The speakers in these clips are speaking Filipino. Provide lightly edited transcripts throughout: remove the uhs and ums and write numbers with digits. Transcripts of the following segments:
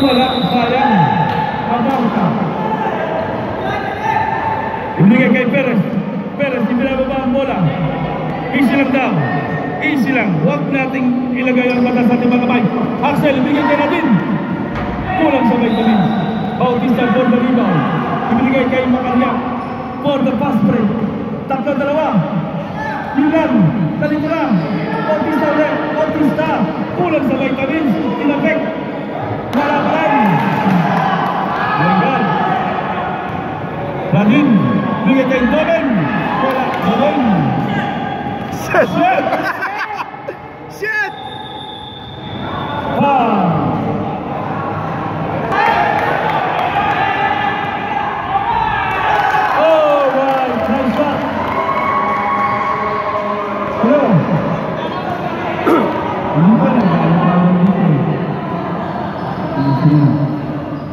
Wala, sayang. Pagkakita. Ibigay kay Perez. Perez, ibinababa ang bola. Easy lang daw. Easy lang. Huwag nating ilagay ang mata sa ating mga kamay. Axel, ibigay kay natin. Kulang sa vitamins. Bautista for the rebound. Ibigay kay Macaria for the pass break. Tatlo dalawa. Yun lang. Dali mo lang. Bautista ulit. Bautista. Kulang sa vitamins. Tinapek. Malabaran. Langgan. Radin. Ibigay kay Domen. Wala. Domen. Shit! Shit!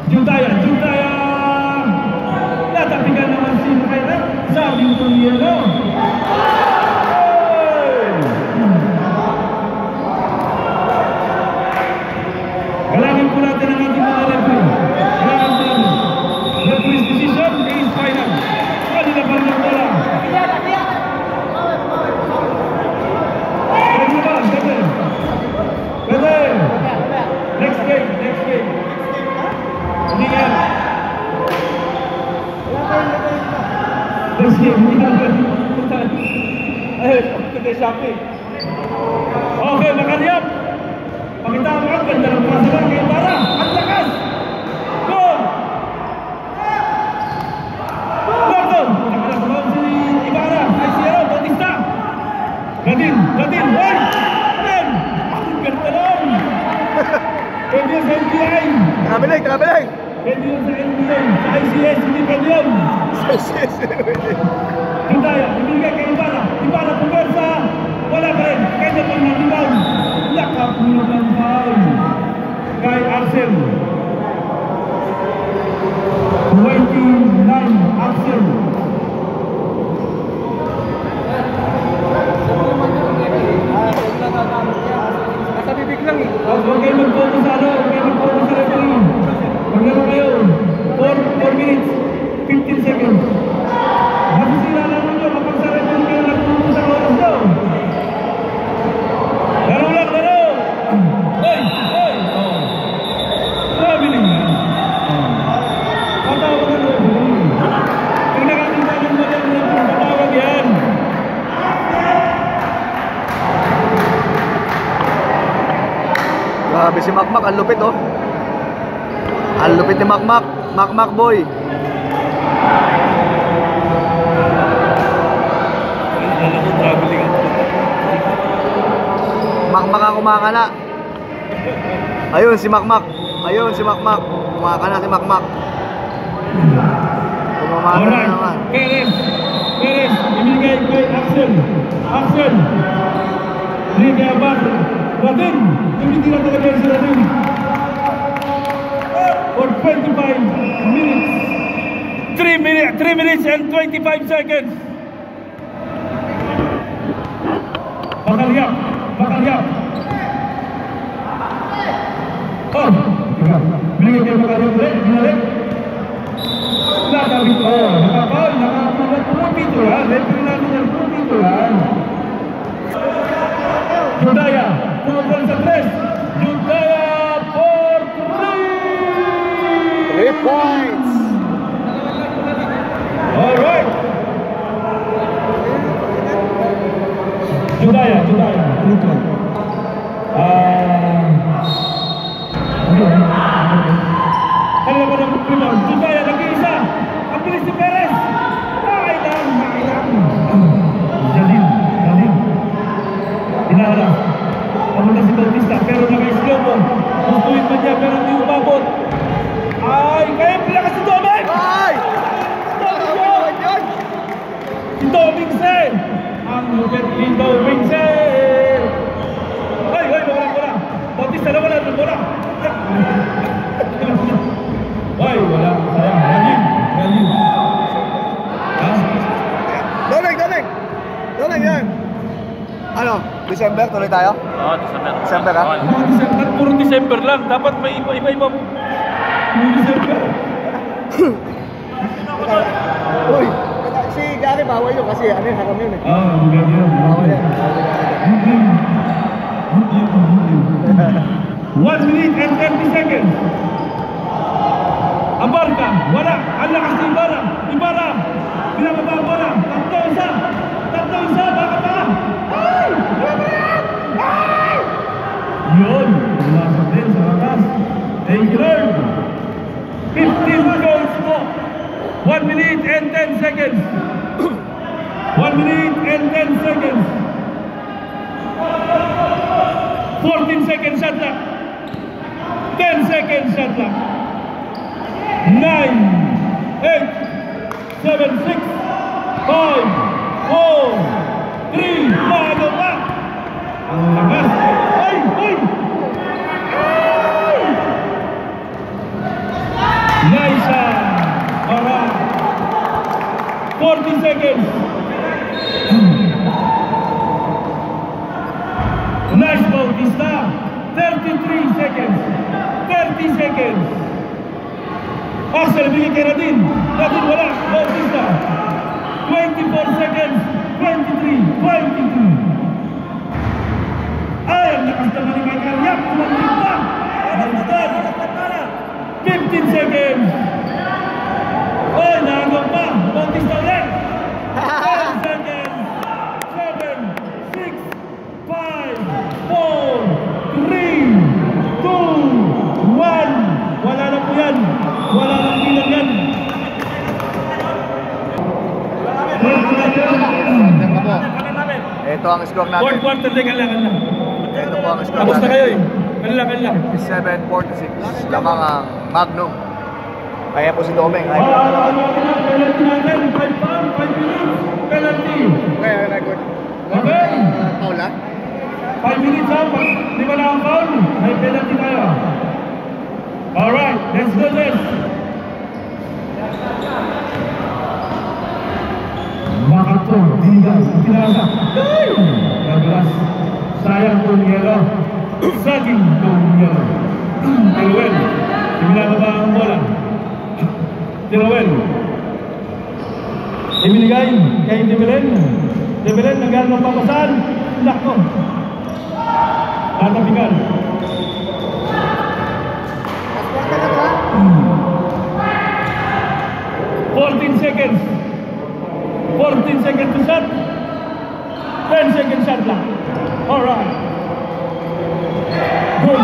Judaya, Judaya. Natapigan naman si Macaria. Sabi ko niya, no? Galangin po natin ang ating mga referee. Galangin po natin. Referee's decision is final. Kanina pa rin ang bola. Pwede ba? Pwede. Pwede. Next game, next game. Hindi nga. Next game, hindi nga. Today shopping. Okay, Macaria. Pakita mo ang ganda ng pasalan kay Ibarra. Ang lakas! Go! Gordon! Nakalas mo si Ibarra. Ay si Bautista. Gadin! Gadin! Hoy! Gadin! Ang ganda lang! Pwede yun sa NBI. Kabiling! Kabiling! Pwede yun sa NBI. Sa ICS, hindi pwede yun. Sa ICS, Judaya, ibigay kay Ibarra. Ibarra, pumersa. Wala pa rin. Kaya pang nag-rebound. Nakapulog ang foul kay Axel. 29 Axel. Nasa bibig lang eh. Huwag kayo mag-focus sa ano. Huwag kayo mag-focus sa referee. Maglaro kayo. 4 minutes, 15 seconds. Masisira lang nyo kapag sa referee kayo nag-focus sa oras nyo. Laro lang, laro! Hoy! Hoy! Traveling yan. Patawag ang referee. Kung nakakita ng mali ang referee, patawag yan. Grabe si Makmak, ang lupit oh. Ang lupit ni Makmak. Makmak boy. Alam ko traveling ang Makmak ang kumakana. Ayun si Makmak. Ayun si Makmak. Kumakana si Makmak. Kumamana na naman. Perez. Perez. Ibigay kay Axel. Axel. Ibigay kay Abad. Radin. Hindi na talaga yan si Radin. For 25 minutes. 3 minutes and 25 seconds. Macaria. Macaria. Oh. Binigay kay Macaria ulit. Binalik. Nakabit ko. Nakapal. Nakapulat. Pumipito yan. Referee natin yan. Pumipito yan. Judaya. Pumapal sa 3. Judaya for 3 points. Alright. Judaya. Judaya. Kaya ba ng rebound? Judaya nag-iisa. Ang bilis ni Perez. Nakailang. Jalil. Jalil. Inaharap. Pamunta si Bautista. Pero naka-slow mo. Gustuin man niya pero hindi umabot. Ay, kaya pila ka si Domen! Ay! Si Domingse! Ang lupit ni Domingse! Ay, wala. Bautista na wala. Ay, wala. Sayang. Galing. Ha? Doling yan. Ano? December, tuloy tayo? Oo, December. December, ha? Oo. December, puro December lang. Dapat may iba-iba mo. Puro December. Uy, si Gary bawal yun kasi ano yun, haram yun eh. Maganda yun. Bawal yan. 1 minute and 30 seconds. Abarca, wala. Ang lakas ni Ibarra. Ibarra. Binababa ang bola. Tatlo isa. Baka pa. Ay! Ay! Yun. Pumasok din sa atas. Thank you, Lord. 15 goals po. 1 minute and 10 seconds. 1 minute and 10 seconds. 14 seconds shot lang. 10 seconds shot lang. 9, 8, 7, 6, 5, 4, 3, bago pa. Ang lakas. Ay! Liza Mara. 40 seconds. Nice Bautista. 33 seconds. 30 seconds. Axel, bigay kay Radin. Radin wala. Bautista. 24 seconds. 23. 22. Ay, ang lakas naman ni Michael Yap. Tumantik pa. 15 seconds. Ay, naagaw pa. Bautista ulit. 10 seconds. 7, 6, 5, 4, 3, 2, 1. Wala na po yan. Wala nang bilang yan. Ito ang score natin. Fourth quarter, teka lang. Ito po ang score Tapos na natin. kayo eh. Kanila. 57-46. Lamang ang Magnum. Kaya po si Domeng. Penalty natin. 5 pound, 5 minutes. Penalty. Kaya record. Okay. Paula? 5 minutes ha. Pag di ba lang ang foul, may penalty tayo. Alright, let's do this. Makato, tinggal, tinasa. Ay! Naglas. Sayang kong yelo. Saging kong yelo. Tiruel. Ibinababa ang bola. Tiruel. Ibinigay kay Debelen. Debelen nagano ng papasan. Lako. Tatapikan. 14 seconds. 14 seconds to shot. 10 seconds shot lang. Alright. Good.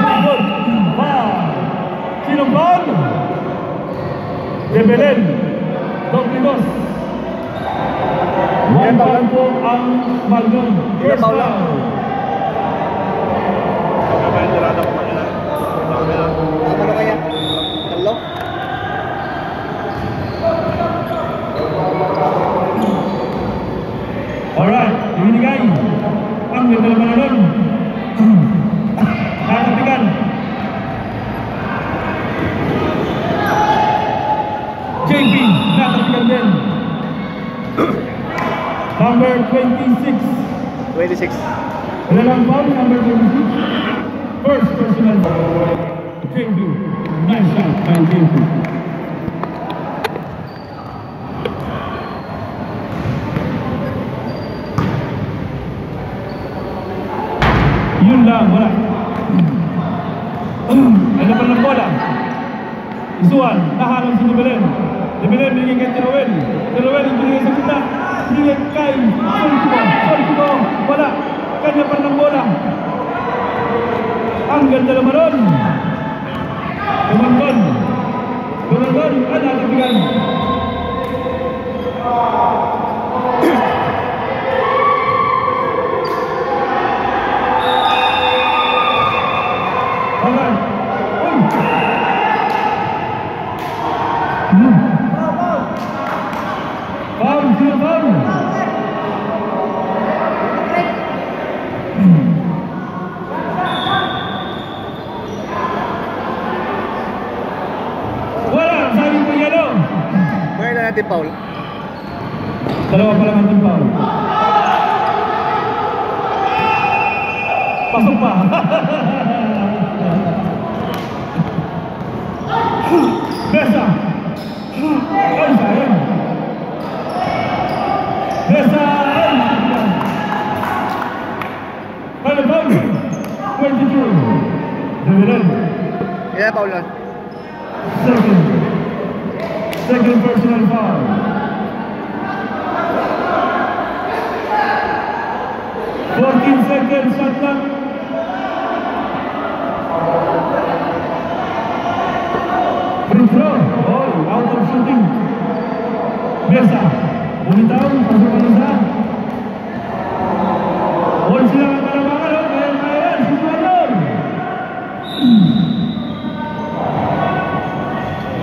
Sinong ball? Debelen. Doblidos. One ball po ang Magnum. First foul. Ano kaya? Hello? Alright, ibinigay. Ang ganda naman na nun. Nakatigan. JP, nakatigan din. Number 26. 26. Wala lang foul, number 26. First personal foul. JP, nice shot by JP. Yun lang, wala. Ano pa ng bola? Isuan, nahalang si Debelen. Debelen binigay kay Tiruel. Tiruel binigay sa kita. Binigay kay Soltico. Wala. Kanya pa ng bola. Ang ganda naman nun. Tumangon. Natatigan. natin, Paul? Dalawa pa lang ang foul. Pasok pa. Besa. Ay, sayang. Besa. Palabang. 22. Devilan. Kaya Paulan. Second personal foul. 14 seconds shot clock. Free throw. Oh, out of shooting. Biasa. Bumitaw, pasok ang isa. All sila ang kalabangan. Kaya yan, Susuador.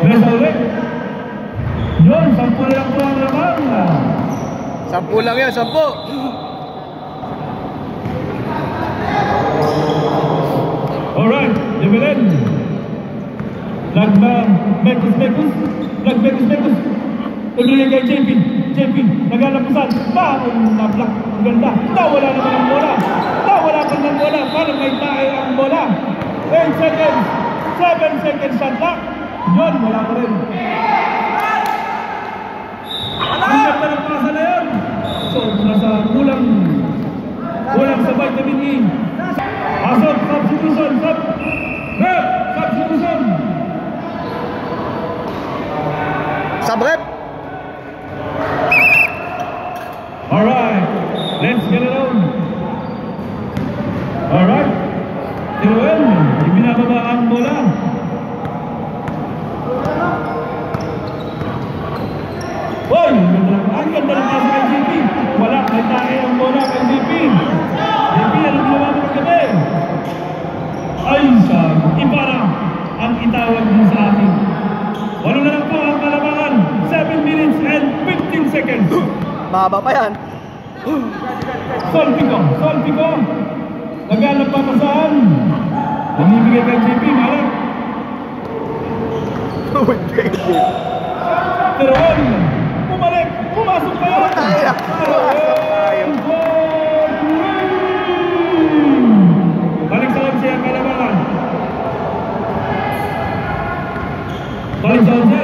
Biasa ulit. Yun, 10 lang po ang lamang. 10 lang yan, 10. Alright, Devilan. Mekus. Ibigay kay JP, nagalapusan. Na-block. Ang ganda. Nawala naman ang bola. Nawala pa ng bola. Parang may tae ang bola. 10 seconds. 7 seconds shot clock. Yun, wala pa rin. Ang ganda ng pasa na yun. So, nasa kulang sa vitamin E. Asok, substitution. Sabrep. Alright, let's get it on. Alright, Tiruel, ibinababa ang bola. Hoy, ang ganda ng pasa kay JP. Wala, may tae ang bola kay JP. JP, anong ginawa mo kagabi? Ay, iba na ang itawag mo sa akin. Walo na lang po ang kalabangan. 7 minutes and 15 seconds. Mahaba pa yan. Solpico. Naghanap pa pasaan. Namibigay kay JP, malang. Tiruel, bumalik, pumasok pa yan. Balik sa onse ang kalabangan. Balik sa onse.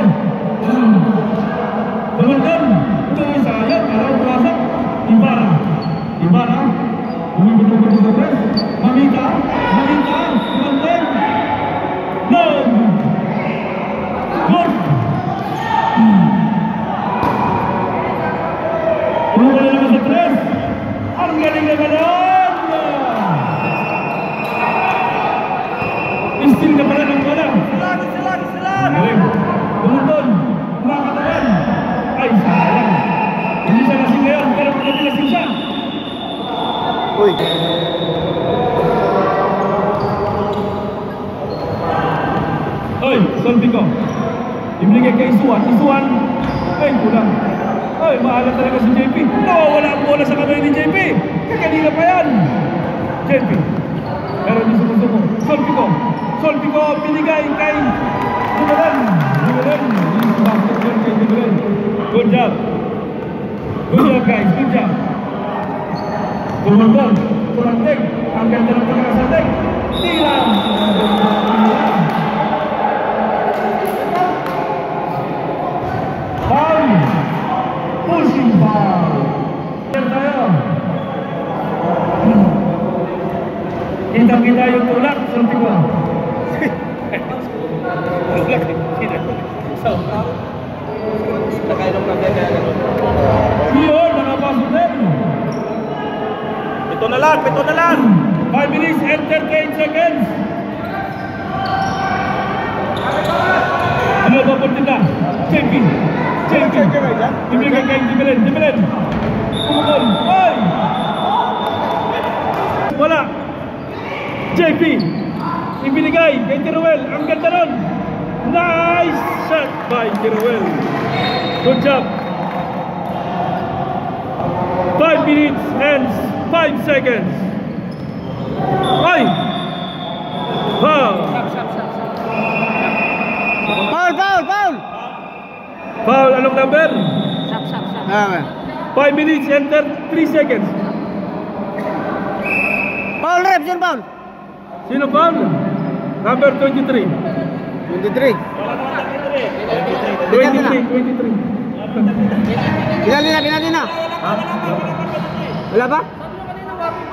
Teman-teman, ito yung sayang. Kalau pumasok, Ibarra. Betul-betul press. Mamita. Teman-teman. No. Good. Umulala naman sa tres. Ang galing na ganon. Istil na pala ng bola. Silan. Galing. Tumundon. Kumakatawan. Ay, sayang. Hindi siya lasing ngayon, pero pagkati lasing siya. Uy. Oy, Solpico. Ibigay kay Isuan. Ay, kulang. Ay, maalat talaga si JP. Nawawala ang bola sa kamay ni JP. Kakanina pa yan. JP. Pero hindi sumusuko. Solpico, binigay kay Devilan. Good job. Guys. Good job. Tumulbol. Turanteng. Ang ganda ng pagkakasanteng. Silang. Foul. Pushing foul. Tayo. Kita yung tulak. Solpico. Tulak. Nakainom lang din kaya gano'n. Yun, nakapasok din. Pito na lang. 5 minutes and 38 seconds. Ano ba po nila? JP. Ibigay kay Devilan. Kumukol. Ay! Wala. JP. Ibinigay kay Tiruel. Ang ganda nun. Nice shot by Tiruel. Good job. 5 minutes and 5 seconds. Ay! Foul! Foul, anong number? 5 minutes and 3 seconds. foul ref? Sino foul? Sino foul? Number 23. 23. 23. Pinali na. Wala ba?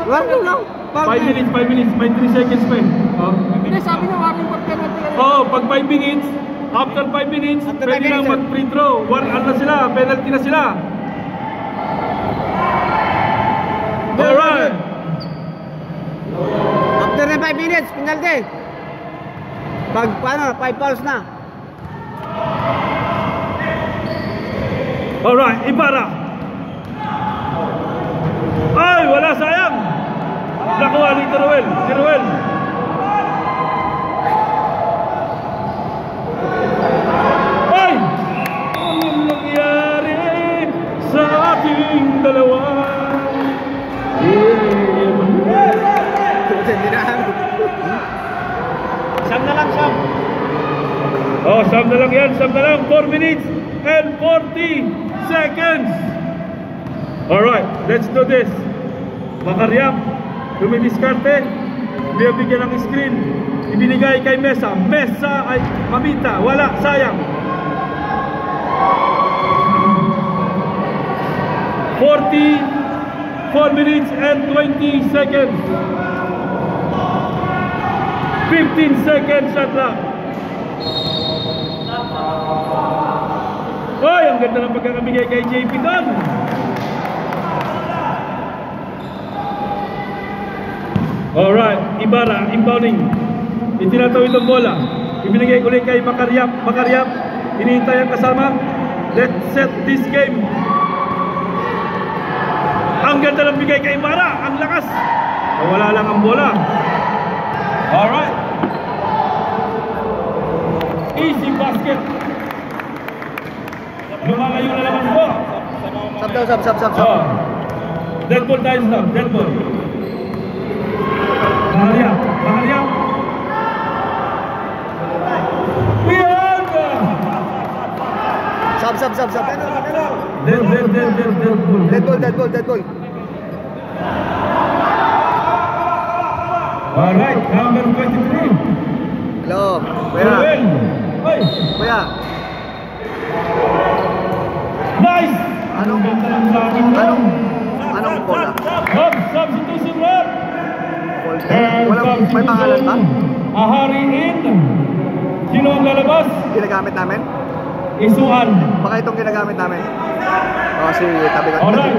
Wala lang. 5 minutes. May 3 seconds pa eh. Hindi, sabi niya waking pag-penalty. Pag 5 minutes, after 5 minutes, After pwede 5 lang minutes, mag-free throw. Na sila, penalty na sila. Alright. After na 5 minutes, penalty. Pag paano, 5 fouls na. Alright, Ibarra. Ay, wala, sayang. Nakuha ni Teruel. Ay! Anong nangyari sa ating dalawa? Sam na lang, Sam. Sam na lang yan. 4 minutes and 40 seconds. Alright, let's do this. Makaryam, dumidiskarte. Bibigyan ng screen. Ibinigay kay Mesa. Mesa ay mamita. Wala, sayang. 4 minutes and 20 seconds. 15 seconds shot clock. Hoy, ang ganda ng pagkakabigay kay JP doon. Alright, Ibarra, inbounding. Itinatawid ang bola. Ibinigay ulit kay Makaryam. Hinihintay ang kasama. Let's set this game. Ang ganda ng bigay kay Ibarra. Ang lakas. Wala lang ang bola. Alright. Easy basket. Lumalayo na naman po. Sab. Dead ball tayo sa dead ball. Makaryam. Sab. Dead ball. Alright, number 23. Hello. Teruel. Ay, Kuya. nice! Anong bola? Substitution rep. Walang may pangalan ba? Ahari in. Sino ang lalabas? Ginagamit namin? Isuan. Baka itong ginagamit namin. Sige, tabi ko na lang.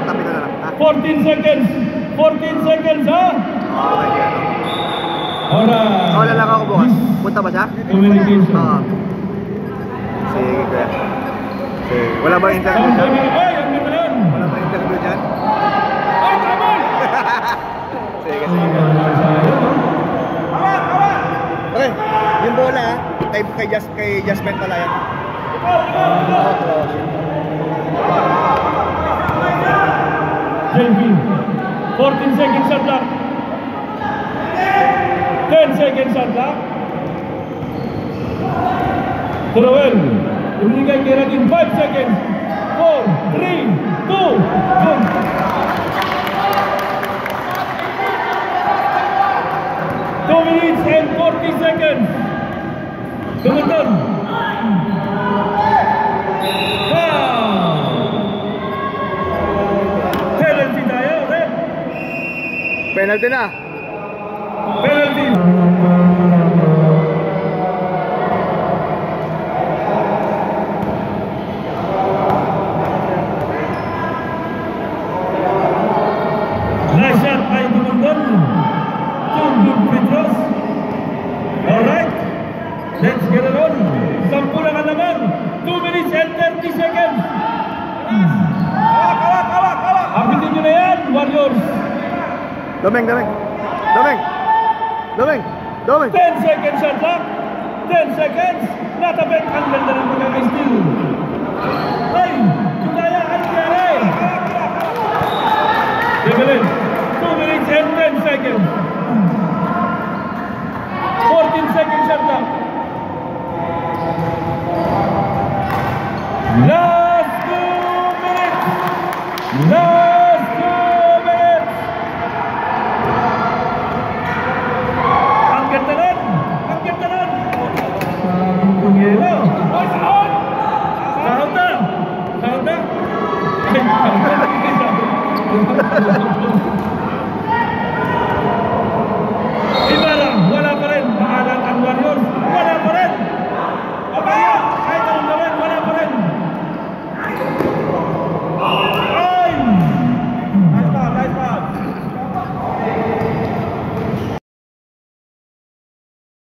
14 seconds. 14 seconds, ha? Okay. Alright. Wala lang ako bukas. Punta ba siya? Communication. Sige, kuya. Sige. Wala ba interview dyan? Ay, ang ganda nun. Wala ba interview dyan? Ay, tama! Sige. Okay, yung bola kay Jasmine pala yan. JB. 14 seconds shot clock. 10 seconds shot clock. Teruel. Ibinigay kay Radin 5 seconds. 4, 3, 2, 1. 2 minutes and 40 seconds. Dumunton. Penalty tayo, Red. Penalty na. Penalty. Last shot ay Dumunton. 2 good free throws. Alright. Let's get it on. 10 na ka naman. 2 minutes and 30 seconds. Kawak. Apitin nyo na yan, Warriors. Domeng. 10 seconds shot clock. 10 seconds. Natapit. Ang ganda ng pagkaka-steal. Ay, Chutaya, ano nangyari? Evelyn, 2 minutes and 10 seconds. 14 seconds shot clock. Last 2 minutes. Last 2 minutes.